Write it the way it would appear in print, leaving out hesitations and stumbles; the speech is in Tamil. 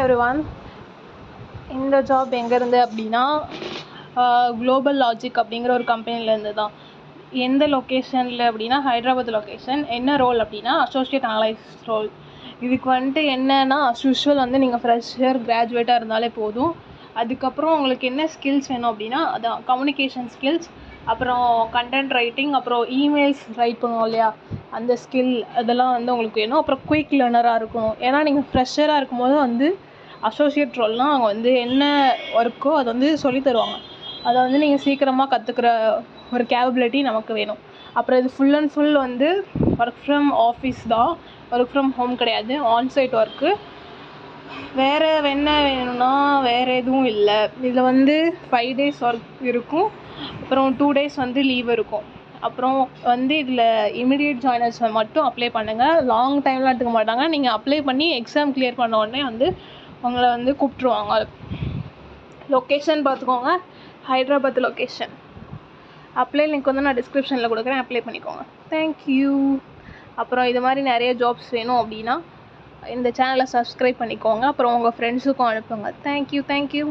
everyone. இந்த ஜாப் எங்கேருந்து அப்படின்னா குளோபல் லாஜிக் அப்படிங்கிற ஒரு கம்பெனிலேருந்து தான். எந்த லொக்கேஷனில் அப்படின்னா ஹைதராபாத் லொக்கேஷன். என்ன ரோல் அப்படின்னா அசோசியேட் அனலைசிஸ் ரோல். இதுக்கு வந்துட்டு என்னன்னா யூஷுவல் வந்து நீங்கள் ஃப்ரெஷர் கிராஜுவேட்டாக இருந்தாலே போதும். அதுக்கப்புறம் உங்களுக்கு என்ன ஸ்கில்ஸ் வேணும் அப்படின்னா அதான் கம்யூனிகேஷன் ஸ்கில்ஸ், அப்புறம் கண்டென்ட் ரைட்டிங், அப்புறம் இமெயில்ஸ் ரைட் பண்ணுவோம் இல்லையா அந்த ஸ்கில், அதெல்லாம் வந்து உங்களுக்கு வேணும். அப்புறம் குயிக் லேர்னராக இருக்கணும். ஏன்னா நீங்கள் ஃப்ரெஷராக இருக்கும்போது வந்து அசோசியேட் ரோல்னால் அவங்க வந்து என்ன ஒர்க்கோ அதை வந்து சொல்லி தருவாங்க. அதை வந்து நீங்கள் சீக்கிரமாக கற்றுக்கிற ஒரு கேப்பபிலிட்டி நமக்கு வேணும். அப்புறம் இது ஃபுல் அண்ட் ஃபுல் வந்து ஒர்க் ஃப்ரம் ஆஃபீஸ் தான், ஒர்க் ஃப்ரம் ஹோம் கிடையாது, ஆன்சைட் ஒர்க்கு. வேறு என்ன வேணும்னா வேறு எதுவும் இல்லை. இதில் வந்து 5 days ஒர்க் இருக்கும், அப்புறம் 2 days வந்து லீவ் இருக்கும். அப்புறம் வந்து இதில் இமிடியேட் ஜாயினர்ஸ் மட்டும் அப்ளை பண்ணுங்கள். லாங் டைம்லாம் எடுத்துக்க மாட்டாங்க. நீங்கள் அப்ளை பண்ணி எக்ஸாம் கிளியர் பண்ண உடனே வந்து உங்களை வந்து கூப்பிட்ருவாங்க. லொக்கேஷன் பார்த்துக்கோங்க, ஹைதராபாத் லொக்கேஷன். அப்ளை லிங்க் வந்து நான் டிஸ்கிரிப்ஷனில் கொடுக்குறேன், அப்ளை பண்ணிக்கோங்க. தேங்க்யூ. அப்புறம் இது மாதிரி நிறைய ஜாப்ஸ் வேணும் அப்படின்னா இந்த சேனலை சப்ஸ்கிரைப் பண்ணிக்கோங்க. அப்புறம் உங்கள் ஃப்ரெண்ட்ஸுக்கும் அனுப்புங்க. தேங்க்யூ.